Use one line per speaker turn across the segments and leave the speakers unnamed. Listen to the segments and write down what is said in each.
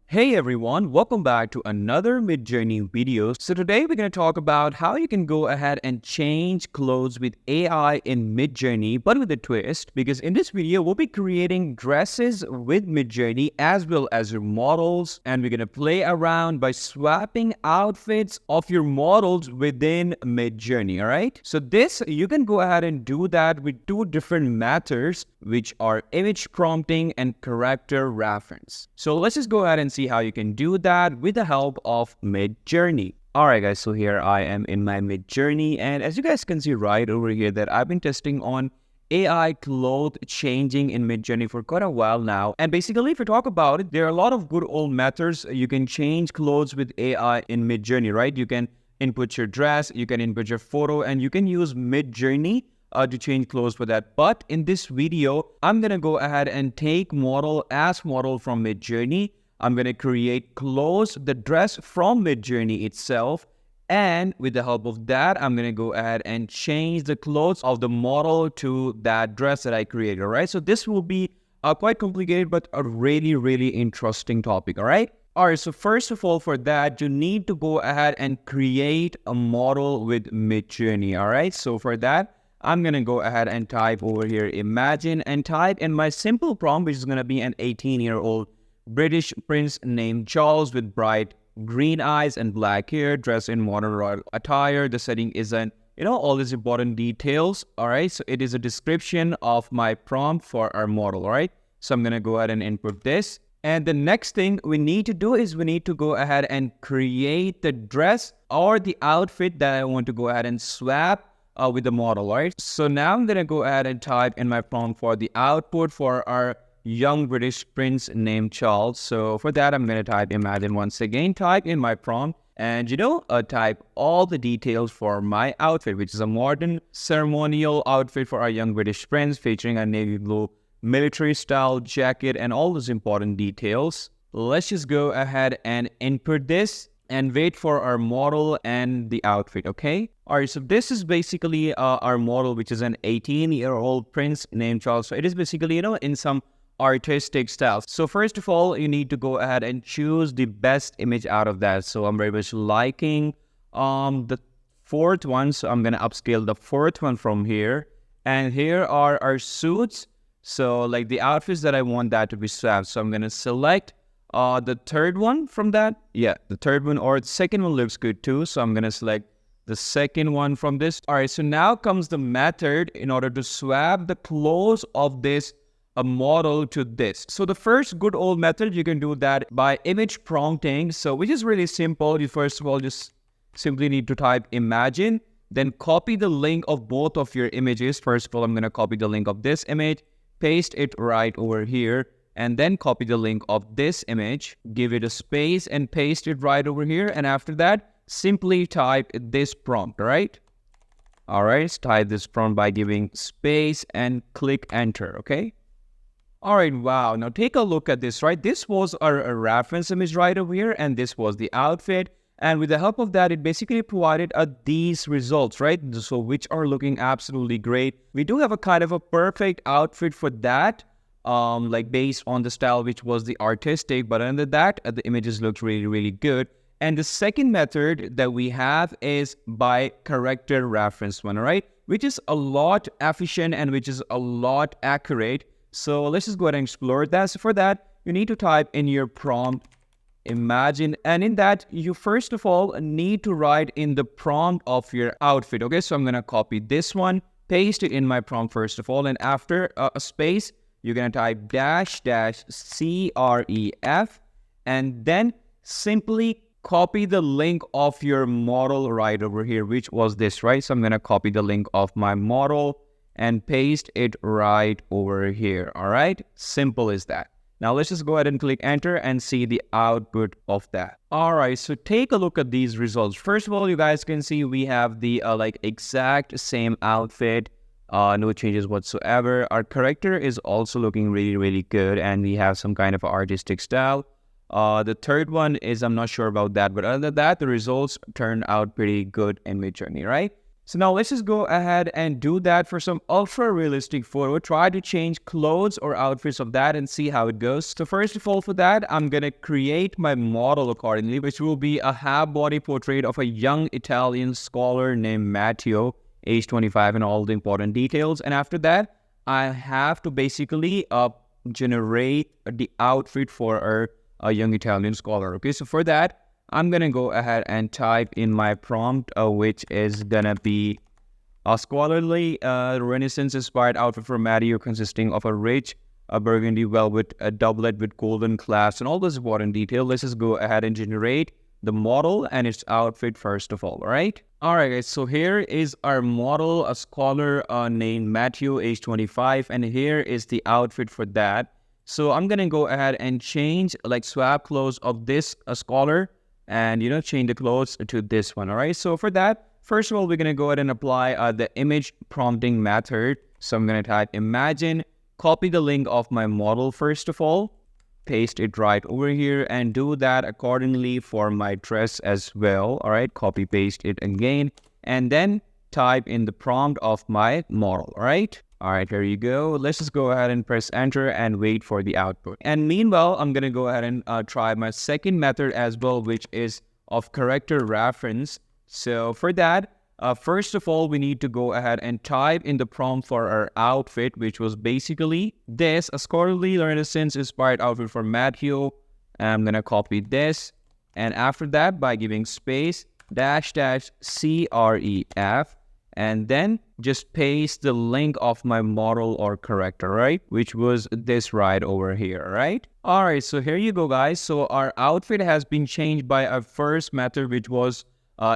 Hey everyone, welcome back to another Midjourney video. So today we're going to talk about how you can go ahead and change clothes with AI in Midjourney, but with a twist, because in this video we'll be creating dresses with Midjourney as well as your models, and we're going to play around by swapping outfits of your models within Midjourney, all right? So this, you can go ahead and do that with two different methods, which are image prompting and character reference. So let's just go ahead and see how you can do that with the help of Midjourney. Alright guys, so here I am in my Midjourney, and as you guys can see right over here that I've been testing on AI clothes changing in Midjourney for quite a while now. And basically, if you talk about it, there are a lot of good old methods. You can change clothes with AI in Midjourney, right? You can input your dress, you can input your photo, and you can use Midjourney to change clothes for that. But in this video, I'm gonna go ahead and take model as model from Midjourney. I'm gonna create clothes, the dress from Midjourney itself, and with the help of that, I'm gonna go ahead and change the clothes of the model to that dress that I created. All right, so this will be quite complicated, but a really interesting topic. All right. All right, so first of all, for that, you need to go ahead and create a model with Midjourney. All right, so for that, I'm going to go ahead and type over here, imagine, and type in my simple prompt, which is going to be an 18-year-old British prince named Charles with bright green eyes and black hair, dressed in modern royal attire. The setting isn't, all these important details. All right, so it is a description of my prompt for our model. All right, so I'm going to go ahead and input this. And the next thing we need to do is we need to go ahead and create the dress or the outfit that I want to go ahead and swap with the model, right? So now I'm gonna go ahead and type in my prompt for the output for our young British prince named Charles. So for that, I'm gonna type imagine once again, type in my prompt, and type all the details for my outfit, which is a modern ceremonial outfit for our young British prince, featuring a navy blue military style jacket and all those important details. Let's just go ahead and input this and wait for our model and the outfit, okay? All right, so this is basically our model, which is an 18-year-old prince named Charles. So it is basically, in some artistic style. So first of all, you need to go ahead and choose the best image out of that. So I'm very much liking the fourth one. So I'm gonna upscale the fourth one from here. And here are our suits. So like the outfits that I want that to be swapped. So I'm gonna select the third one from that. Yeah, the third one or the second one looks good too. So I'm gonna select the second one from this. All right, so now comes the method in order to swap the clothes of this model to this. So the first good old method, you can do that by image prompting. So which is really simple. You first of all just simply need to type imagine, then copy the link of both of your images. First of all, I'm gonna copy the link of this image, paste it right over here, and then copy the link of this image, give it a space and paste it right over here. And after that, simply type this prompt, right? All right, type this prompt by giving space and click enter, okay? All right, wow, now take a look at this, right? This was our reference image right over here, and this was the outfit. And with the help of that, it basically provided these results, right? So which are looking absolutely great. We do have a kind of a perfect outfit for that. Like based on the style, which was the artistic, but under that, the images looked really good. And the second method that we have is by character reference one, all right? Which is a lot efficient and which is a lot accurate. So let's just go ahead and explore that. So for that, you need to type in your prompt, imagine, and in that, you first of all need to write in the prompt of your outfit, okay? So I'm gonna copy this one, paste it in my prompt first of all, and after a space, you're going to type --cref and then simply copy the link of your model right over here, which was this, right? So I'm going to copy the link of my model and paste it right over here. All right, simple as that. Now let's just go ahead and click enter and see the output of that. All right, so take a look at these results. First of all, you guys can see we have the exact same outfit. No changes whatsoever. Our character is also looking really good, and we have some kind of artistic style. The third one is, I'm not sure about that, but other than that, the results turned out pretty good in Midjourney, right? So now let's just go ahead and do that for some ultra realistic photo. Try to change clothes or outfits of that and see how it goes. So first of all, for that, I'm going to create my model accordingly, which will be a half body portrait of a young Italian scholar named Matteo, age 25, and all the important details. And after that, I have to basically generate the outfit for a young Italian scholar. Okay, so for that, I'm going to go ahead and type in my prompt, which is going to be a scholarly Renaissance-inspired outfit for Matteo consisting of a rich burgundy velvet doublet with golden clasps and all those important details. Let's just go ahead and generate the model and its outfit first of all right? Alright guys, so here is our model, a scholar named Matteo, age 25, and here is the outfit for that. So I'm going to go ahead and change, like swap clothes of this scholar, and change the clothes to this one. All right, so for that, first of all, we're going to go ahead and apply the image prompting method. So I'm going to type imagine, copy the link of my model first of all, paste it right over here, and do that accordingly for my dress as well. All right, copy paste it again, and then type in the prompt of my model. All right, here you go. Let's just go ahead and press enter and wait for the output. And meanwhile, I'm going to go ahead and try my second method as well, which is of character reference. So for that, first of all, we need to go ahead and type in the prompt for our outfit, which was basically this, a scholarly Renaissance-inspired outfit for Matteo. I'm going to copy this. And after that, by giving space, --CREF, and then just paste the link of my model or character, right? Which was this right over here, right? All right, so here you go, guys. So our outfit has been changed by our first method, which was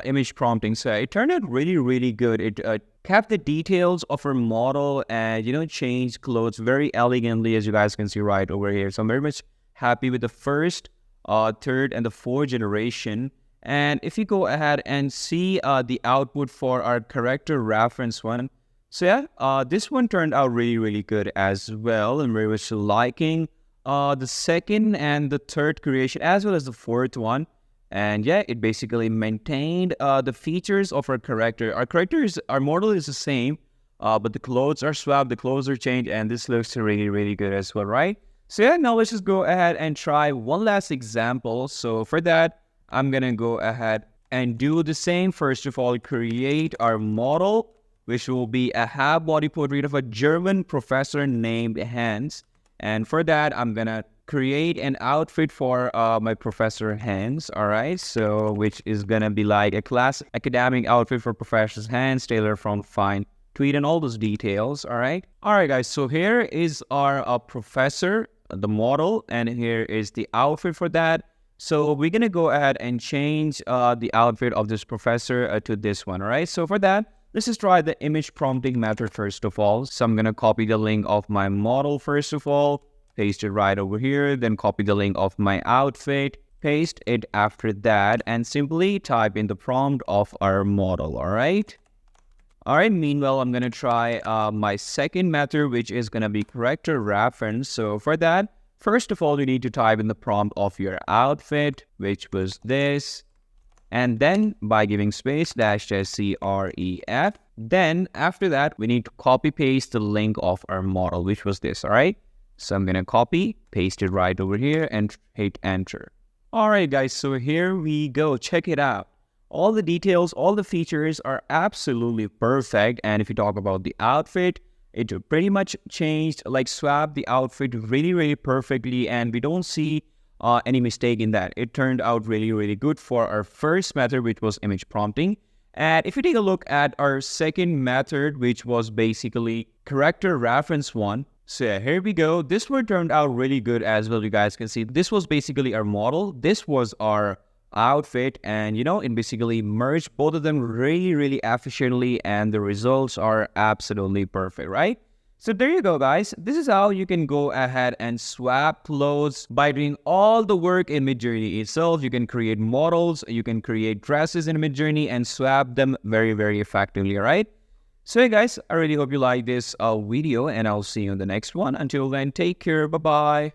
image prompting. So it turned out really, really good. It kept the details of our model and, changed clothes very elegantly, as you guys can see right over here. So I'm very much happy with the first, third, and the fourth generation. And if you go ahead and see the output for our character reference one, so yeah, this one turned out really, really good as well. I'm very much liking the second and the third creation as well as the fourth one. And yeah, it basically maintained the features of our character. Our model is the same, but the clothes are swapped, the clothes are changed, and this looks really, really good as well, right? So yeah, now let's just go ahead and try one last example. So for that, I'm going to go ahead and do the same. First of all, create our model, which will be a half body portrait of a German professor named Hans. And for that, I'm going to create an outfit for my professor Hans. All right, so which is going to be like a classic academic outfit for Professor Hans, tailored from fine tweed and all those details. All right, guys, so here is our professor, the model, and here is the outfit for that. So we're going to go ahead and change the outfit of this professor to this one, all right? So for that, let's just try the image prompting method first of all. So I'm going to copy the link of my model first of all, paste it right over here, then copy the link of my outfit, paste it after that, and simply type in the prompt of our model, all right? All right, meanwhile, I'm going to try my second method, which is going to be character reference. So for that, first of all, you need to type in the prompt of your outfit, which was this. And then by giving space, --CREF. Then after that, we need to copy paste the link of our model, which was this, all right? So I'm going to copy, paste it right over here and hit enter. All right, guys, so here we go. Check it out. All the details, all the features are absolutely perfect. And if you talk about the outfit, it pretty much changed, like swapped the outfit really, really perfectly, and we don't see any mistake in that. It turned out really, really good for our first method, which was image prompting. And if you take a look at our second method, which was basically character reference one, so yeah, here we go. This one turned out really good as well. You guys can see this was basically our model. This was our outfit, and it basically merged both of them really, really efficiently, and the results are absolutely perfect, right? So there you go, guys. This is how you can go ahead and swap clothes by doing all the work in Midjourney itself. You can create models, you can create dresses in Midjourney and swap them very, very effectively, right? So hey guys, I really hope you like this video, and I'll see you in the next one. Until then, take care. Bye-bye.